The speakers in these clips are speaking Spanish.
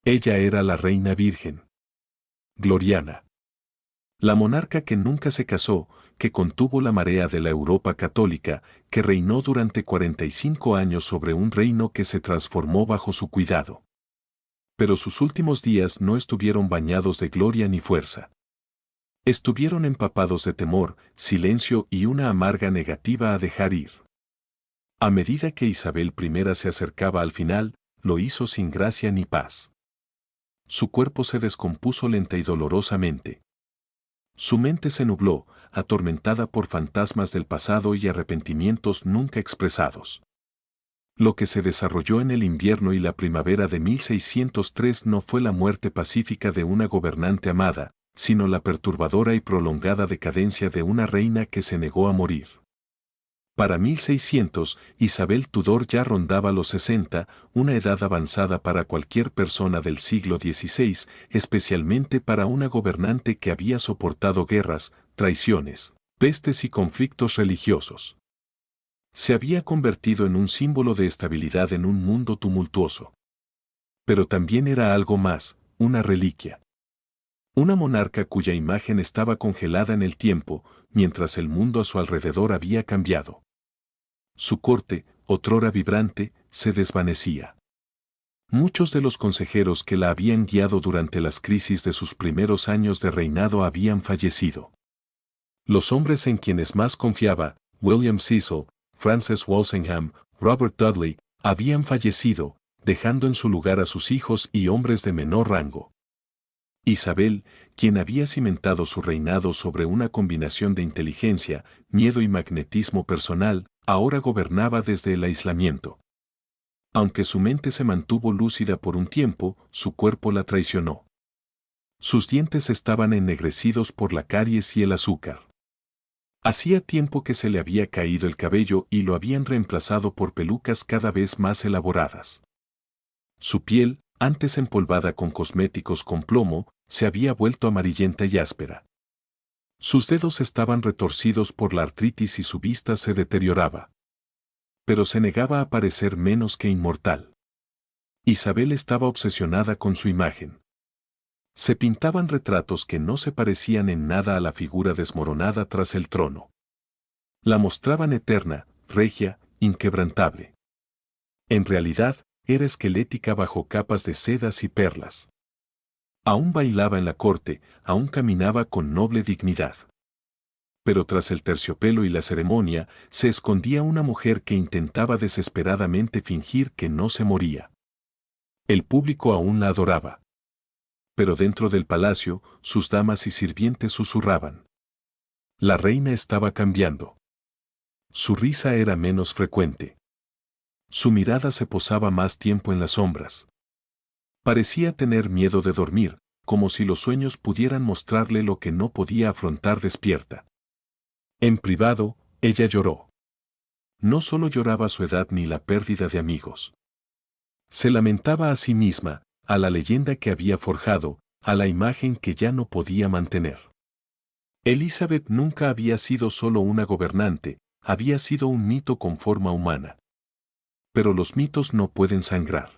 Ella era la reina virgen. Gloriana. La monarca que nunca se casó, que contuvo la marea de la Europa católica, que reinó durante 45 años sobre un reino que se transformó bajo su cuidado. Pero sus últimos días no estuvieron bañados de gloria ni fuerza. Estuvieron empapados de temor, silencio y una amarga negativa a dejar ir. A medida que Isabel I se acercaba al final, lo hizo sin gracia ni paz. Su cuerpo se descompuso lenta y dolorosamente. Su mente se nubló, atormentada por fantasmas del pasado y arrepentimientos nunca expresados. Lo que se desarrolló en el invierno y la primavera de 1603 no fue la muerte pacífica de una gobernante amada, sino la perturbadora y prolongada decadencia de una reina que se negó a morir. Para 1600, Isabel Tudor ya rondaba los 60, una edad avanzada para cualquier persona del siglo XVI, especialmente para una gobernante que había soportado guerras, traiciones, pestes y conflictos religiosos. Se había convertido en un símbolo de estabilidad en un mundo tumultuoso. Pero también era algo más, una reliquia. Una monarca cuya imagen estaba congelada en el tiempo, mientras el mundo a su alrededor había cambiado. Su corte, otrora vibrante, se desvanecía. Muchos de los consejeros que la habían guiado durante las crisis de sus primeros años de reinado habían fallecido. Los hombres en quienes más confiaba, William Cecil, Francis Walsingham, Robert Dudley, habían fallecido, dejando en su lugar a sus hijos y hombres de menor rango. Isabel, quien había cimentado su reinado sobre una combinación de inteligencia, miedo y magnetismo personal, ahora gobernaba desde el aislamiento. Aunque su mente se mantuvo lúcida por un tiempo, su cuerpo la traicionó. Sus dientes estaban ennegrecidos por la caries y el azúcar. Hacía tiempo que se le había caído el cabello y lo habían reemplazado por pelucas cada vez más elaboradas. Su piel, antes empolvada con cosméticos con plomo, se había vuelto amarillenta y áspera. Sus dedos estaban retorcidos por la artritis y su vista se deterioraba. Pero se negaba a parecer menos que inmortal. Isabel estaba obsesionada con su imagen. Se pintaban retratos que no se parecían en nada a la figura desmoronada tras el trono. La mostraban eterna, regia, inquebrantable. En realidad, era esquelética bajo capas de sedas y perlas. Aún bailaba en la corte, aún caminaba con noble dignidad. Pero tras el terciopelo y la ceremonia, se escondía una mujer que intentaba desesperadamente fingir que no se moría. El público aún la adoraba. Pero dentro del palacio, sus damas y sirvientes susurraban. La reina estaba cambiando. Su risa era menos frecuente. Su mirada se posaba más tiempo en las sombras. Parecía tener miedo de dormir, como si los sueños pudieran mostrarle lo que no podía afrontar despierta. En privado, ella lloró. No solo lloraba su edad ni la pérdida de amigos. Se lamentaba a sí misma, a la leyenda que había forjado, a la imagen que ya no podía mantener. Elizabeth nunca había sido solo una gobernante, había sido un mito con forma humana. Pero los mitos no pueden sangrar.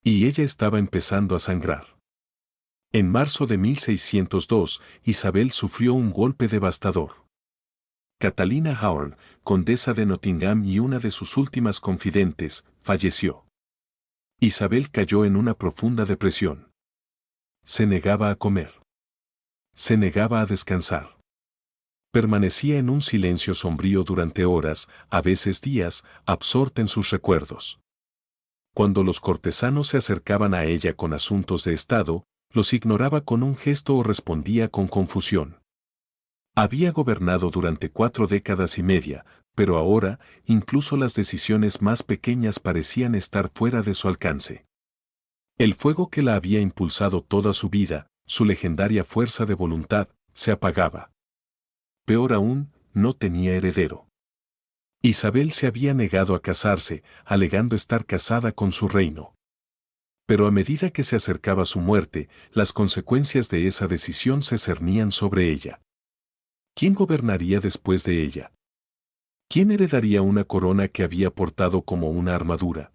Y ella estaba empezando a sangrar. En marzo de 1602, Isabel sufrió un golpe devastador. Catalina Howard, condesa de Nottingham y una de sus últimas confidentes, falleció. Isabel cayó en una profunda depresión. Se negaba a comer. Se negaba a descansar. Permanecía en un silencio sombrío durante horas, a veces días, absorta en sus recuerdos. Cuando los cortesanos se acercaban a ella con asuntos de Estado, los ignoraba con un gesto o respondía con confusión. Había gobernado durante 4 décadas y media, pero ahora, incluso las decisiones más pequeñas parecían estar fuera de su alcance. El fuego que la había impulsado toda su vida, su legendaria fuerza de voluntad, se apagaba. Peor aún, no tenía heredero. Isabel se había negado a casarse, alegando estar casada con su reino. Pero a medida que se acercaba su muerte, las consecuencias de esa decisión se cernían sobre ella. ¿Quién gobernaría después de ella? ¿Quién heredaría una corona que había portado como una armadura?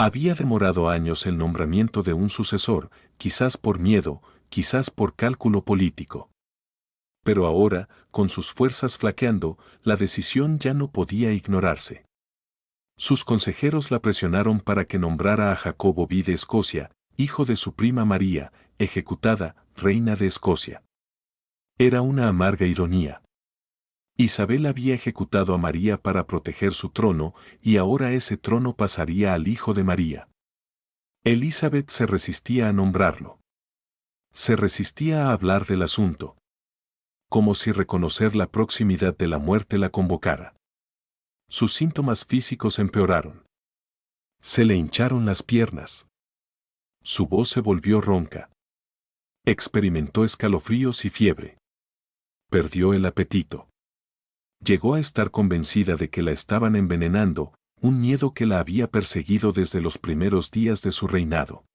Había demorado años el nombramiento de un sucesor, quizás por miedo, quizás por cálculo político. Pero ahora, con sus fuerzas flaqueando, la decisión ya no podía ignorarse. Sus consejeros la presionaron para que nombrara a Jacobo V de Escocia, hijo de su prima María, ejecutada, reina de Escocia. Era una amarga ironía. Isabel había ejecutado a María para proteger su trono, y ahora ese trono pasaría al hijo de María. Elizabeth se resistía a nombrarlo. Se resistía a hablar del asunto. Como si reconocer la proximidad de la muerte la convocara. Sus síntomas físicos empeoraron. Se le hincharon las piernas. Su voz se volvió ronca. Experimentó escalofríos y fiebre. Perdió el apetito. Llegó a estar convencida de que la estaban envenenando, un miedo que la había perseguido desde los primeros días de su reinado.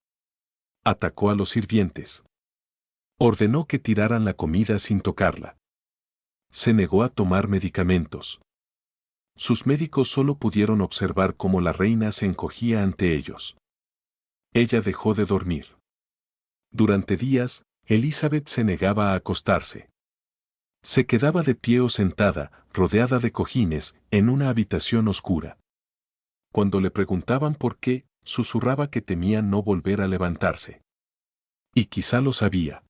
Atacó a los sirvientes. Ordenó que tiraran la comida sin tocarla. Se negó a tomar medicamentos. Sus médicos solo pudieron observar cómo la reina se encogía ante ellos. Ella dejó de dormir. Durante días, Elizabeth se negaba a acostarse. Se quedaba de pie o sentada, rodeada de cojines, en una habitación oscura. Cuando le preguntaban por qué, susurraba que temía no volver a levantarse. Y quizá lo sabía.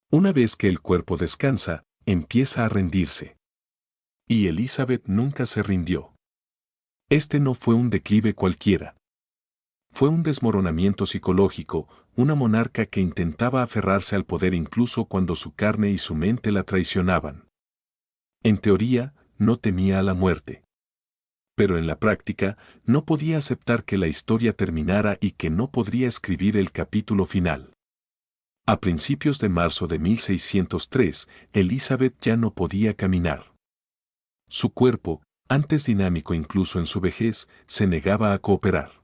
Una vez que el cuerpo descansa, empieza a rendirse. Y Elizabeth nunca se rindió. Este no fue un declive cualquiera. Fue un desmoronamiento psicológico, una monarca que intentaba aferrarse al poder incluso cuando su carne y su mente la traicionaban. En teoría, no temía a la muerte. Pero en la práctica, no podía aceptar que la historia terminara y que no podría escribir el capítulo final. A principios de marzo de 1603, Elizabeth ya no podía caminar. Su cuerpo, antes dinámico incluso en su vejez, se negaba a cooperar.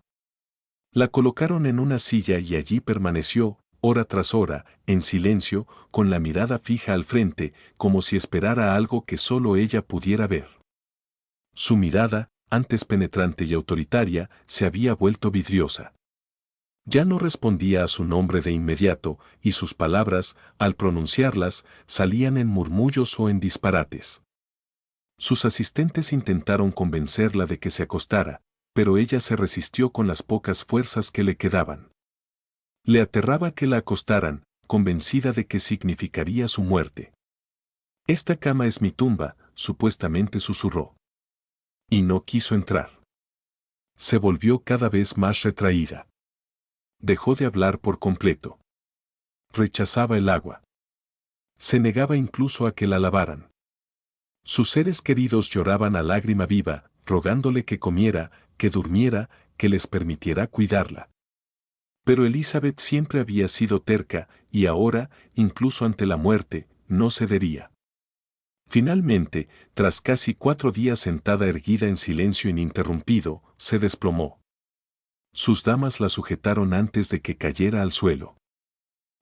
La colocaron en una silla y allí permaneció, hora tras hora, en silencio, con la mirada fija al frente, como si esperara algo que solo ella pudiera ver. Su mirada, antes penetrante y autoritaria, se había vuelto vidriosa. Ya no respondía a su nombre de inmediato, y sus palabras, al pronunciarlas, salían en murmullos o en disparates. Sus asistentes intentaron convencerla de que se acostara, pero ella se resistió con las pocas fuerzas que le quedaban. Le aterraba que la acostaran, convencida de que significaría su muerte. «Esta cama es mi tumba», supuestamente susurró. Y no quiso entrar. Se volvió cada vez más retraída. Dejó de hablar por completo. Rechazaba el agua. Se negaba incluso a que la lavaran. Sus seres queridos lloraban a lágrima viva, rogándole que comiera, que durmiera, que les permitiera cuidarla. Pero Elizabeth siempre había sido terca, y ahora, incluso ante la muerte, no cedería. Finalmente, tras casi 4 días sentada erguida en silencio ininterrumpido, se desplomó. Sus damas la sujetaron antes de que cayera al suelo.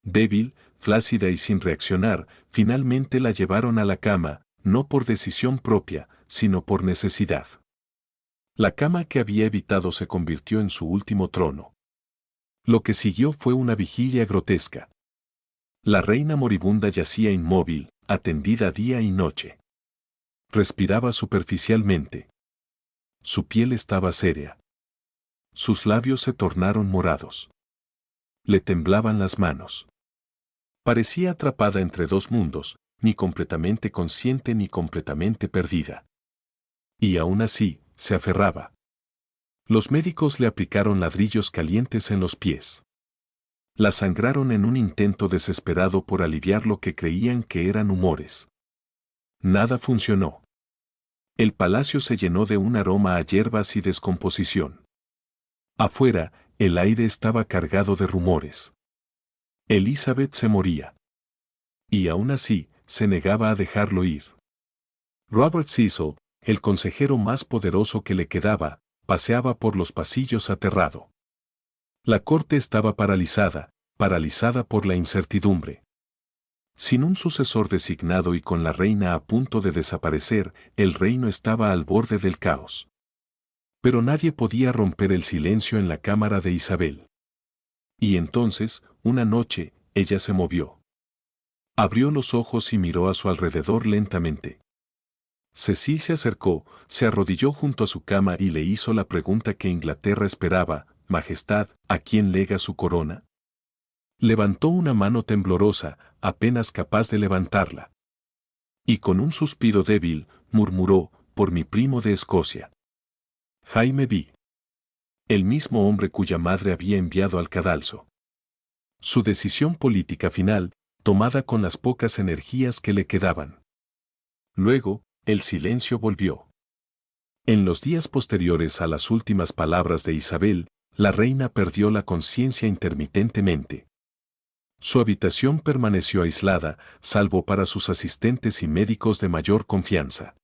Débil, flácida y sin reaccionar, finalmente la llevaron a la cama, no por decisión propia, sino por necesidad. La cama que había evitado se convirtió en su último trono. Lo que siguió fue una vigilia grotesca. La reina moribunda yacía inmóvil, atendida día y noche. Respiraba superficialmente. Su piel estaba sérea. Sus labios se tornaron morados. Le temblaban las manos. Parecía atrapada entre dos mundos, ni completamente consciente ni completamente perdida. Y aún así, se aferraba. Los médicos le aplicaron ladrillos calientes en los pies. La sangraron en un intento desesperado por aliviar lo que creían que eran humores. Nada funcionó. El palacio se llenó de un aroma a hierbas y descomposición. Afuera, el aire estaba cargado de rumores. Elizabeth se moría. Y aún así, se negaba a dejarlo ir. Robert Cecil, el consejero más poderoso que le quedaba, paseaba por los pasillos aterrado. La corte estaba paralizada, paralizada por la incertidumbre. Sin un sucesor designado y con la reina a punto de desaparecer, el reino estaba al borde del caos. Pero nadie podía romper el silencio en la cámara de Isabel. Y entonces, una noche, ella se movió. Abrió los ojos y miró a su alrededor lentamente. Cecil se acercó, se arrodilló junto a su cama y le hizo la pregunta que Inglaterra esperaba: Majestad, ¿a quién lega su corona? Levantó una mano temblorosa, apenas capaz de levantarla. Y con un suspiro débil, murmuró: por mi primo de Escocia. Jaime B. El mismo hombre cuya madre había enviado al cadalso. Su decisión política final, tomada con las pocas energías que le quedaban. Luego, el silencio volvió. En los días posteriores a las últimas palabras de Isabel, la reina perdió la conciencia intermitentemente. Su habitación permaneció aislada, salvo para sus asistentes y médicos de mayor confianza.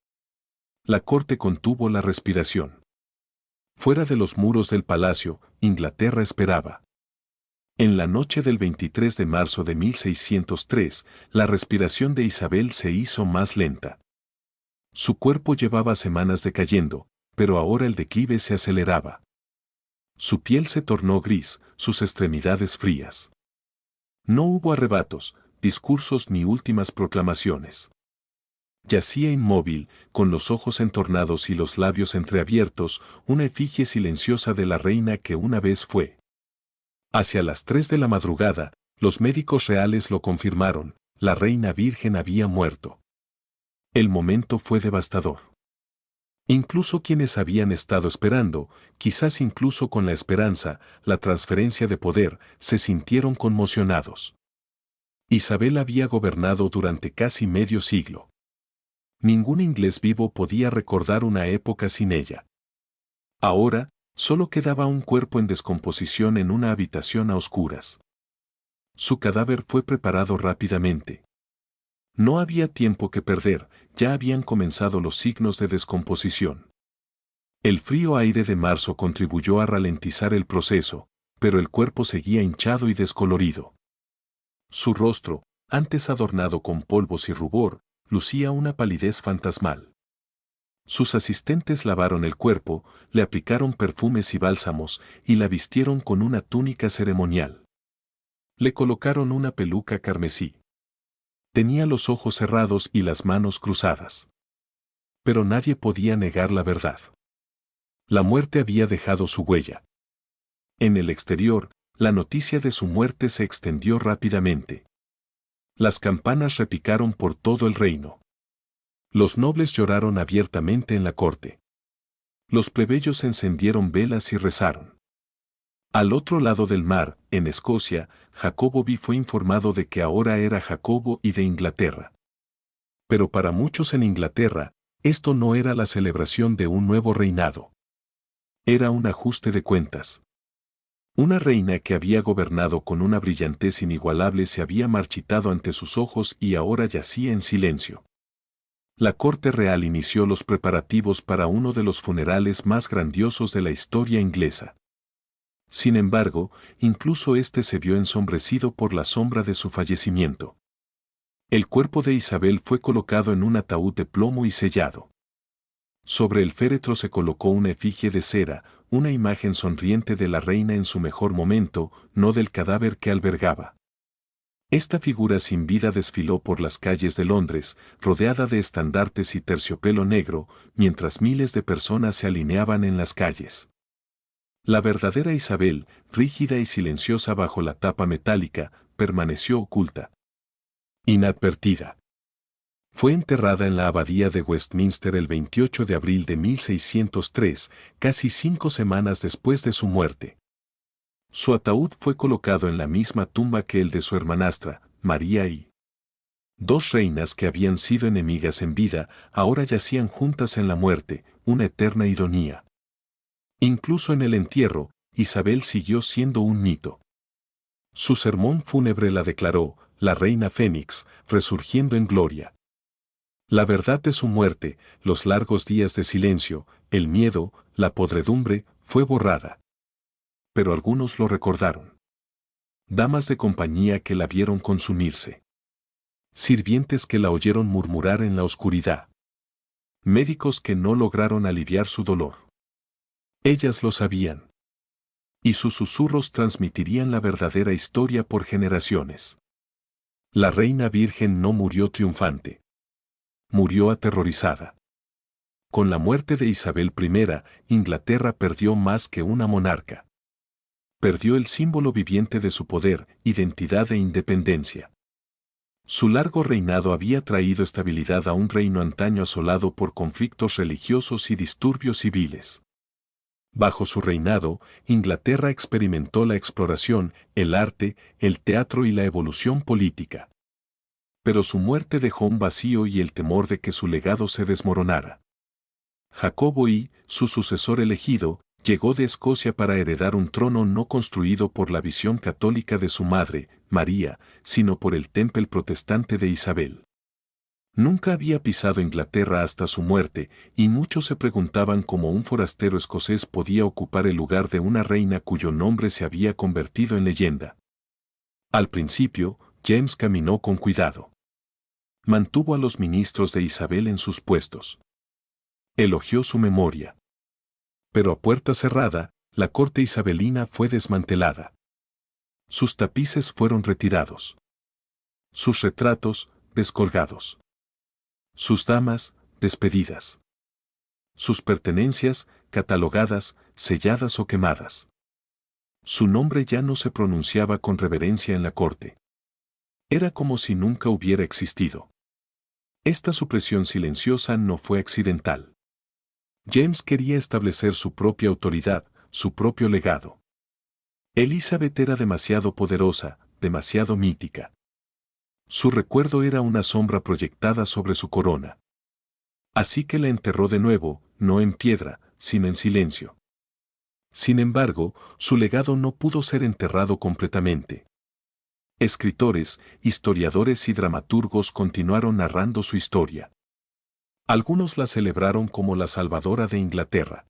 La corte contuvo la respiración. Fuera de los muros del palacio, Inglaterra esperaba. En la noche del 23 de marzo de 1603, la respiración de Isabel se hizo más lenta. Su cuerpo llevaba semanas decayendo, pero ahora el declive se aceleraba. Su piel se tornó gris, sus extremidades frías. No hubo arrebatos, discursos ni últimas proclamaciones. Yacía inmóvil, con los ojos entornados y los labios entreabiertos, una efigie silenciosa de la reina que una vez fue. Hacia las 3 de la madrugada, los médicos reales lo confirmaron: la reina virgen había muerto. El momento fue devastador. Incluso quienes habían estado esperando, quizás incluso con la esperanza, la transferencia de poder, se sintieron conmocionados. Isabel había gobernado durante casi medio siglo. Ningún inglés vivo podía recordar una época sin ella. Ahora, solo quedaba un cuerpo en descomposición en una habitación a oscuras. Su cadáver fue preparado rápidamente. No había tiempo que perder, ya habían comenzado los signos de descomposición. El frío aire de marzo contribuyó a ralentizar el proceso, pero el cuerpo seguía hinchado y descolorido. Su rostro, antes adornado con polvos y rubor, lucía una palidez fantasmal. Sus asistentes lavaron el cuerpo, le aplicaron perfumes y bálsamos, y la vistieron con una túnica ceremonial. Le colocaron una peluca carmesí. Tenía los ojos cerrados y las manos cruzadas. Pero nadie podía negar la verdad. La muerte había dejado su huella. En el exterior, la noticia de su muerte se extendió rápidamente. Las campanas repicaron por todo el reino. Los nobles lloraron abiertamente en la corte. Los plebeyos encendieron velas y rezaron. Al otro lado del mar, en Escocia, Jacobo B fue informado de que ahora era Jacobo I de Inglaterra. Pero para muchos en Inglaterra, esto no era la celebración de un nuevo reinado. Era un ajuste de cuentas. Una reina que había gobernado con una brillantez inigualable se había marchitado ante sus ojos y ahora yacía en silencio. La corte real inició los preparativos para uno de los funerales más grandiosos de la historia inglesa. Sin embargo, incluso este se vio ensombrecido por la sombra de su fallecimiento. El cuerpo de Isabel fue colocado en un ataúd de plomo y sellado. Sobre el féretro se colocó una efigie de cera, una imagen sonriente de la reina en su mejor momento, no del cadáver que albergaba. Esta figura sin vida desfiló por las calles de Londres, rodeada de estandartes y terciopelo negro, mientras miles de personas se alineaban en las calles. La verdadera Isabel, rígida y silenciosa bajo la tapa metálica, permaneció oculta. Inadvertida. Fue enterrada en la abadía de Westminster el 28 de abril de 1603, casi 5 semanas después de su muerte. Su ataúd fue colocado en la misma tumba que el de su hermanastra, María I. Dos reinas que habían sido enemigas en vida, ahora yacían juntas en la muerte, una eterna ironía. Incluso en el entierro, Isabel siguió siendo un mito. Su sermón fúnebre la declaró, la reina Fénix, resurgiendo en gloria. La verdad de su muerte, los largos días de silencio, el miedo, la podredumbre, fue borrada. Pero algunos lo recordaron. Damas de compañía que la vieron consumirse. Sirvientes que la oyeron murmurar en la oscuridad. Médicos que no lograron aliviar su dolor. Ellas lo sabían. Y sus susurros transmitirían la verdadera historia por generaciones. La reina virgen no murió triunfante. Murió aterrorizada. Con la muerte de Isabel I, Inglaterra perdió más que una monarca. Perdió el símbolo viviente de su poder, identidad e independencia. Su largo reinado había traído estabilidad a un reino antaño asolado por conflictos religiosos y disturbios civiles. Bajo su reinado, Inglaterra experimentó la exploración, el arte, el teatro y la evolución política. Pero su muerte dejó un vacío y el temor de que su legado se desmoronara. Jacobo I, su sucesor elegido, llegó de Escocia para heredar un trono no construido por la visión católica de su madre, María, sino por el temple protestante de Isabel. Nunca había pisado Inglaterra hasta su muerte, y muchos se preguntaban cómo un forastero escocés podía ocupar el lugar de una reina cuyo nombre se había convertido en leyenda. Al principio, James caminó con cuidado. Mantuvo a los ministros de Isabel en sus puestos. Elogió su memoria. Pero a puerta cerrada, la corte isabelina fue desmantelada. Sus tapices fueron retirados. Sus retratos, descolgados. Sus damas, despedidas. Sus pertenencias, catalogadas, selladas o quemadas. Su nombre ya no se pronunciaba con reverencia en la corte. Era como si nunca hubiera existido. Esta supresión silenciosa no fue accidental. James quería establecer su propia autoridad, su propio legado. Elizabeth era demasiado poderosa, demasiado mítica. Su recuerdo era una sombra proyectada sobre su corona. Así que la enterró de nuevo, no en piedra, sino en silencio. Sin embargo, su legado no pudo ser enterrado completamente. Escritores, historiadores y dramaturgos continuaron narrando su historia. Algunos la celebraron como la salvadora de Inglaterra.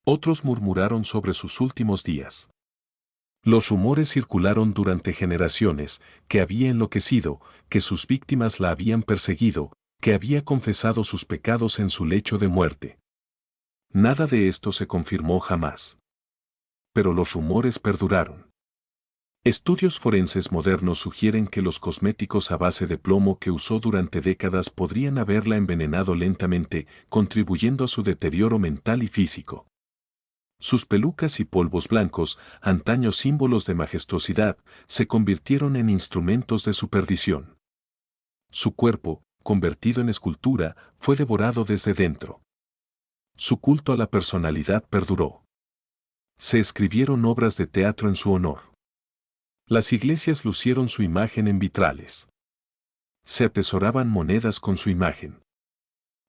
Otros murmuraron sobre sus últimos días. Los rumores circularon durante generaciones, que había enloquecido, que sus víctimas la habían perseguido, que había confesado sus pecados en su lecho de muerte. Nada de esto se confirmó jamás. Pero los rumores perduraron. Estudios forenses modernos sugieren que los cosméticos a base de plomo que usó durante décadas podrían haberla envenenado lentamente, contribuyendo a su deterioro mental y físico. Sus pelucas y polvos blancos, antaño símbolos de majestuosidad, se convirtieron en instrumentos de su perdición. Su cuerpo, convertido en escultura, fue devorado desde dentro. Su culto a la personalidad perduró. Se escribieron obras de teatro en su honor. Las iglesias lucieron su imagen en vitrales. Se atesoraban monedas con su imagen.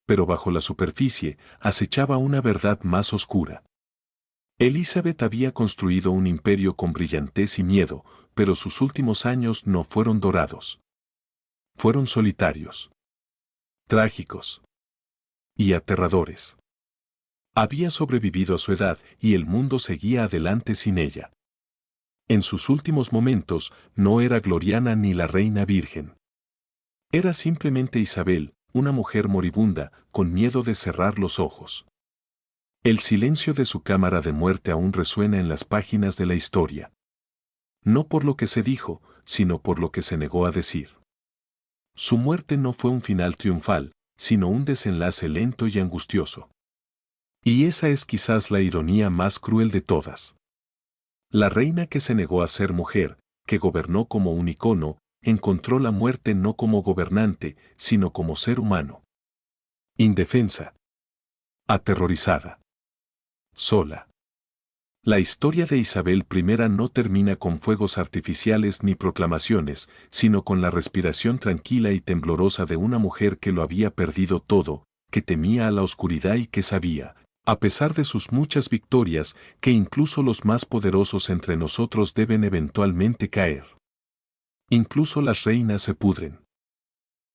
Pero bajo la superficie acechaba una verdad más oscura. Elizabeth había construido un imperio con brillantez y miedo, pero sus últimos años no fueron dorados. Fueron solitarios, trágicos y aterradores. Había sobrevivido a su edad y el mundo seguía adelante sin ella. En sus últimos momentos no era Gloriana ni la reina virgen. Era simplemente Isabel, una mujer moribunda, con miedo de cerrar los ojos. El silencio de su cámara de muerte aún resuena en las páginas de la historia. No por lo que se dijo, sino por lo que se negó a decir. Su muerte no fue un final triunfal, sino un desenlace lento y angustioso. Y esa es quizás la ironía más cruel de todas. La reina que se negó a ser mujer, que gobernó como un icono, encontró la muerte no como gobernante, sino como ser humano. Indefensa. Aterrorizada. Sola. La historia de Isabel I no termina con fuegos artificiales ni proclamaciones, sino con la respiración tranquila y temblorosa de una mujer que lo había perdido todo, que temía a la oscuridad y que sabía, a pesar de sus muchas victorias, que incluso los más poderosos entre nosotros deben eventualmente caer. Incluso las reinas se pudren.